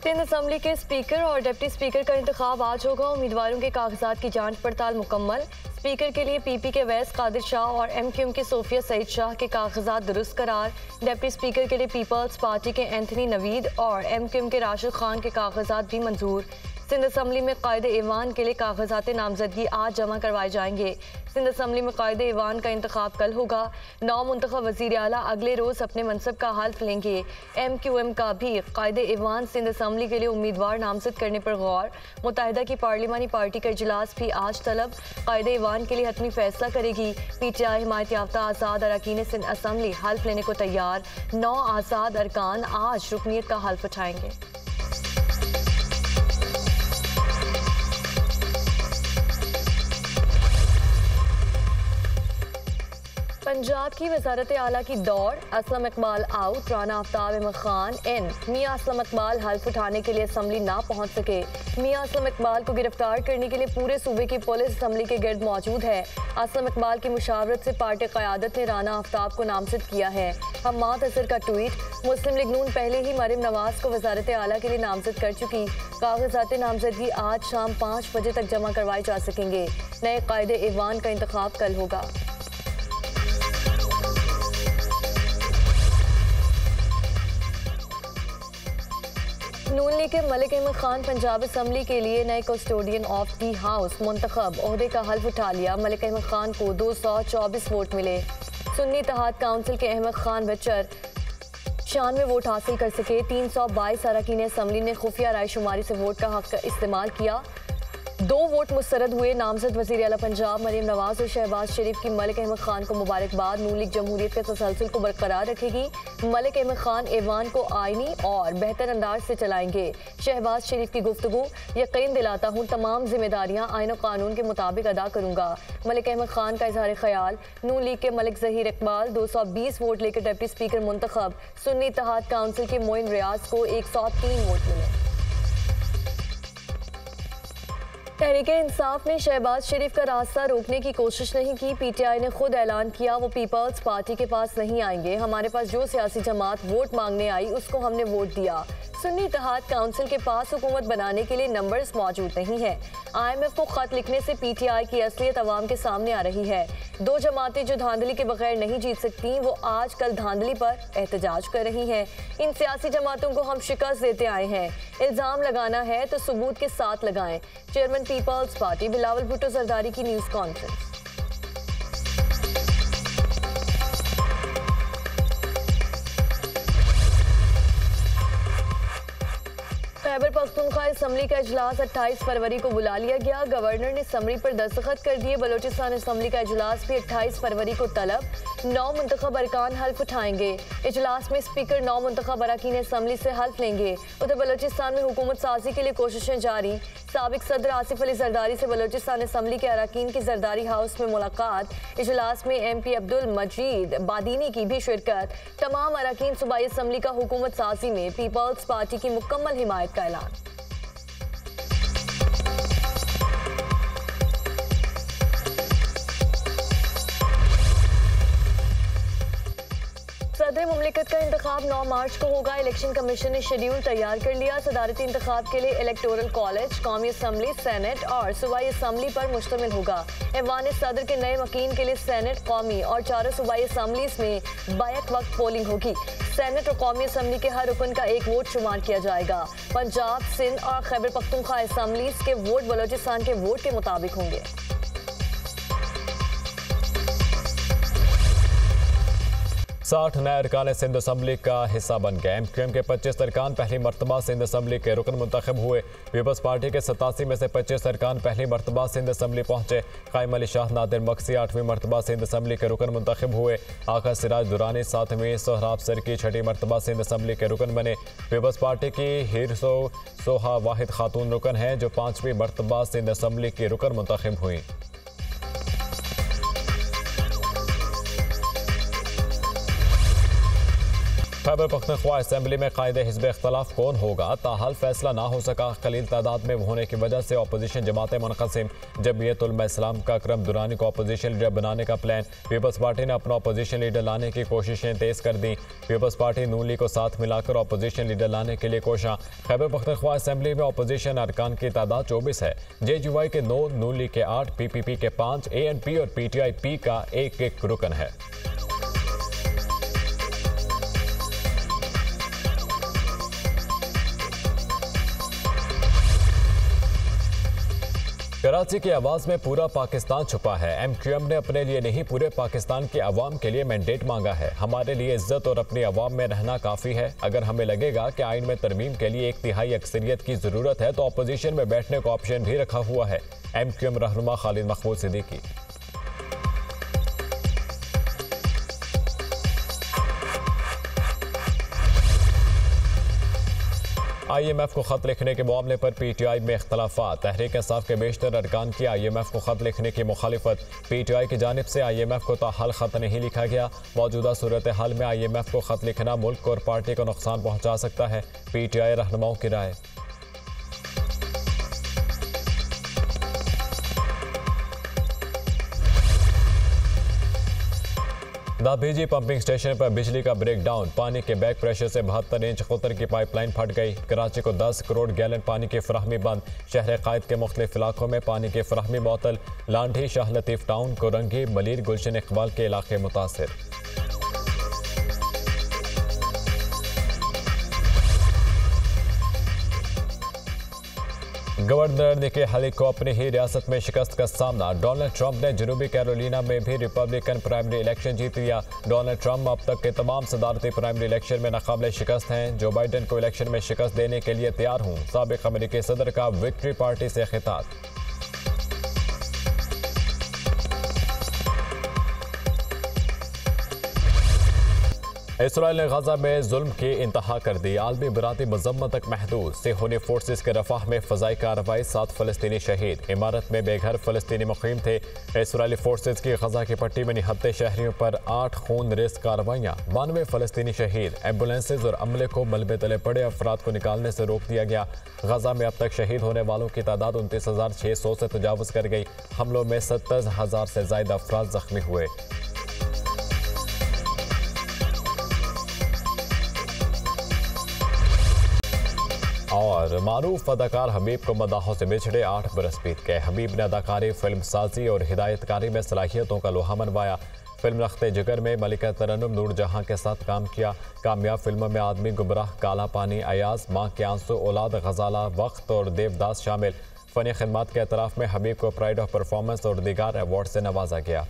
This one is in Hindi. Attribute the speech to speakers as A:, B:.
A: सिंध असम्बली के स्पीकर और डिप्टी स्पीकर का इंतखाब आज होगा। उम्मीदवारों के कागजात की जांच पड़ताल मुकम्मल। स्पीकर के लिए पीपी के वैस कादिर शाह और एमक्यूएम के सोफिया सईद शाह के कागजात दुरुस्त करार। डिप्टी स्पीकर के लिए पीपल्स पार्टी के एंथनी नवीद और एमक्यूएम के राशिद खान के कागजात भी मंजूर। सिंध असम्बली में कायदे ईवान के लिए कागजात नामजदगी आज जमा करवाए जाएंगे। सिंध असम्बली में कायदे ईवान का इंतखाब कल होगा। 9 मुंतखब वज़ीर आला अगले रोज़ अपने मनसब का हल्फ लेंगे। एमक्यूएम का भी कायदे ईवान सिंध असम्बली के लिए उम्मीदवार नामजद करने पर गौर। मुत्तहिदा की पार्लिमानी पार्टी का इजलास भी आज तलब। कायदे ईवान के लिए हतमी फैसला करेगी। पीटीआई हिमायत याफ्ता आज़ाद अरकान सिंध असम्बली हल्फ लेने को तैयार। 9 आज़ाद अरकान आज रुकनीत का हल्फ उठाएंगे। पंजाब की वज़ारत आला की दौड़। असलम इकबाल आउट, राना आफ्ताब अहमद खान इन। मियां असलम इकबाल हल्फ उठाने के लिए असम्बली ना पहुंच सके। मियां असलम इकबाल को गिरफ्तार करने के लिए पूरे सूबे की पुलिस असम्बली के गिर्द मौजूद है। असलम इकबाल की मुशावरत से पार्टी क़यादत ने राना आफ्ताब को नामजद किया है। हम्माद अजहर का ट्वीट। मुस्लिम लीग नून पहले ही मरीम नवाज को वज़ारत आला के लिए नामजद कर चुकी। कागजात नामजदगी आज शाम 5 बजे तक जमा करवाए जा सकेंगे। नए कायदे ईवान का इंतखाब कल होगा। नून लीग के मलिक अहमद खान पंजाब असम्बली के लिए नए कस्टोडियन ऑफ दी हाउस मुंतखब। ओहदे का हल्फ उठा लिया। मलिक अहमद खान को 224 वोट मिले। सुन्नी इत्तेहाद काउंसिल के अहमद खान बचर 96 वोट हासिल कर सके। 322 अरकान असम्बली ने खुफिया राय शुमारी से वोट का हक इस्तेमाल किया। 2 वोट मुस्तरद हुए। नामजद वज़ीर आला पंजाब मरीम नवाज और शहबाज शरीफ की मलिक अहमद खान को मुबारकबाद। नून लीग जमहूरियत के तसलसल को बरकरार रखेगी। मलिक अहमद खान ऐवान को आईनी और बेहतर अंदाज से चलाएंगे। शहबाज शरीफ की गुफ्तगू। यकीन दिलाता हूँ तमाम जिम्मेदारियाँ आईन और कानून के मुताबिक अदा करूँगा। मलिक अहमद खान का इजहार ख्याल। नून लीग के मलिक ज़हीर इकबाल 220 वोट लेकर डिप्टी स्पीकर मुंतखब। सुन्नी इत्तेहाद काउंसिल के मोइन रियाज को 103 वोट मिले। तहरीक इंसाफ ने शहबाज शरीफ का रास्ता रोकने की कोशिश नहीं की। पीटीआई ने खुद ऐलान किया वो पीपल्स पार्टी के पास नहीं आएंगे। हमारे पास जो सियासी जमात वोट मांगने आई उसको हमने वोट दिया। सुन्नी इत्तेहाद काउंसिल के पास हुकूमत बनाने के लिए नंबर्स मौजूद नहीं है। IMF को खत लिखने से पीटीआई की असलियत अवाम के सामने आ रही है। 2 जमातें जो धांधली के बगैर नहीं जीत सकती वो आज कल धांधली पर एहतजाज कर रही हैं। इन सियासी जमातों को हम शिकस्त देते आए हैं। इल्ज़ाम लगाना है तो सबूत के साथ लगाएं। चेयरमैन पीपल्स पार्टी बिलावल भुट्टो जरदारी की news conference. Khyber Pakhtunkhwa assembly का इजलास 28 फरवरी को बुला लिया गया। गवर्नर ने समरी पर दस्तखत कर दिए। बलोचिस्तान असम्बली का इजलास भी 28 फरवरी को तलब। 9 मुंतखब अरकान हल्फ उठाएंगे। इजलास में स्पीकर 9 मुंतखब अरकान असम्बली से हल्फ लेंगे। उधर बलोचिस्तान में हुकूमत साजी के लिए कोशिशें जारी। साबिक सदर आसिफ अली जरदारी से बलोचिस्तान असम्बली के अरकान की जरदारी हाउस में मुलाकात। इजलास में MP अब्दुल मजीद बादीनी की भी शिरकत। तमाम अरकान सूबाई असम्बली का हुकूमत साजी में पीपल्स पार्टी की मुकम्मल हिमायत का ऐलान। सदर मुमलिकत का इंतखाब 9 मार्च को होगा। इलेक्शन कमीशन ने शेड्यूल तैयार कर लिया। सदारती इंतखाब के लिए इलेक्टोरल कॉलेज, कौमी असम्बली, सेनेट और सूबाई असम्बली पर मुश्तमिल होगा। ऐवान सदर के नए मकीन के लिए सेनेट, कौमी और 4 सूबाई असम्बलीज में बैक वक्त पोलिंग होगी। सेनेट और कौमी असम्बली के हर रुकन का 1 वोट शुमार किया जाएगा। पंजाब, सिंध और खैबर पख्तूनख्वा असम्बलीज के वोट बलोचिस्तान के वोट के मुताबिक होंगे।
B: 60 नए अरकान सिंध असम्बली का हिस्सा बन गए। एमक्यूएम के 25 अरकान पहली मरतबा सिंध असम्बली के रुकन मुंतखब हुए। पीपल्स पार्टी के 87 में से 25 अरकान पहली मरतबा सिंध असम्बली पहुंचे। कायम अली शाह नादिर मक्सी 8वीं मरतबा सिंध असम्बली के रुकन मुंतखब हुए। आका सिराज दुरानी 7वीं, सोहराब सरकी 6ठी मरतबा सिंध असम्बली के रुकन बने। पीपल्स पार्टी की हिरसो सोहा वाहिद खातून रुकन हैं जो 5वीं मरतबा सिंध असम्बली की रुकन मुंतखब हुई। खैबर पख्तूनख्वा असेंबली में कायदे हिज़्ब इख्तलाफ कौन होगा ताहाल फैसला ना हो सका। कलील तादाद में होने की वजह से अपोजिशन जमातें मुनक़सिम। जमीयत उलमा इस्लाम का अकरम दुरानी को अपोजिशन लीडर बनाने का प्लान। पीपल्स पार्टी ने अपना अपोजिशन लीडर लाने की कोशिशें तेज़ कर दी। पीपल्स पार्टी नून लीग को साथ मिलाकर अपोजिशन लीडर लाने के लिए कोशा। खैबर पख्तूनख्वा असेंबली में अपोजिशन अरकान की तादाद 24 है। JUI के 9, नून लीग के 8, PPP के 5, ANP और PTI-P का एक रुकन है। कराची की आवाज़ में पूरा पाकिस्तान छुपा है। MQM ने अपने लिए नहीं पूरे पाकिस्तान की आवाम के लिए मैंडेट मांगा है। हमारे लिए इज्जत और अपनी आवाम में रहना काफ़ी है। अगर हमें लगेगा कि आइन में तरमीम के लिए 1/3 अक्सरियत की ज़रूरत है तो अपोजिशन में बैठने का ऑप्शन भी रखा हुआ है। MQM रहनुमा खालिद महमूद सिद्दीकी। IMF को खत लिखने के मामले पर PTI में इख्तलाफात। तहरीक इंसाफ के बेशतर अरकान की IMF को खत लिखने की मुखालिफत। PTI की जानिब से IMF को ताहाल खत नहीं लिखा गया। मौजूदा सूरत हाल में IMF को खत लिखना मुल्क और पार्टी को नुकसान पहुंचा सकता है। PTI रहनुमाओं की राय। दाभीजी पंपिंग स्टेशन पर बिजली का ब्रेकडाउन। पानी के बैक प्रेशर से 72 इंच कुतर की पाइपलाइन फट गई। कराची को 10 करोड़ गैलन पानी की फराहमी बंद। शहर कायद के मुख्तलिफ इलाकों में पानी की फराहमी मुअत्तल। लांढी, शाह लतीफ टाउन, कोरंगी, मलीर, गुलशन इकबाल के इलाके मुतासिर। गवर्नर निकी हेली को अपनी ही रियासत में शिकस्त का सामना। डोनाल्ड ट्रंप ने जनूबी कैरोलिना में भी रिपब्लिकन प्राइमरी इलेक्शन जीत लिया। डोनाल्ड ट्रंप अब तक के तमाम सदारती प्राइमरी इलेक्शन में नाकाबिल शिकस्त हैं। जो बाइडन को इलेक्शन में शिकस्त देने के लिए तैयार हूँ। साबिक अमेरिकी सदर का विक्ट्री पार्टी से खिताब। इसराइल ने गजा में जुल्म की इंतहा कर दी। आलमी बराती मजम्मत तक महदूद। सेहूनी फोर्सेस के रफाह में फजाई कार्रवाई, 7 फलस्तीनी शहीद। इमारत में बेघर फलस्तीनी मुकीम थे। इसराइली फोर्सेस की गजा की पट्टी में निहत्ते शहरियों पर 8 खून रेस कार्रवाइयाँ। 92 फलस्तीनी शहीद। एम्बुलेंसेज और अमले को मलबे तले पड़े अफराद को निकालने से रोक दिया गया। गजा में अब तक शहीद होने वालों की तादाद 29,600 से तजावज़ कर गई। हमलों में 70,000 से ज़ायद अफराद जख्मी हुए। और मारूफ अदाकार हबीब को मदाहों से बिछड़े 8 बरस बीत गए। हबीब ने अदाकारी, फिल्म साजी और हिदायतकारी में सलाहियतों का लोहा मनवाया। फिल्म रख्ते जिगर में मलिका तरन्नुम नूरजहां के साथ काम किया। कामयाब फिल्मों में आदमी गुमराह, काला पानी, अयाज, माँ के आंसू, औलाद गजाला, वक्त और देवदास शामिल। फनी खिदमत के एतराफ़ में हबीब को प्राइड ऑफ परफॉर्मेंस और दीगर अवार्ड से नवाजा गया।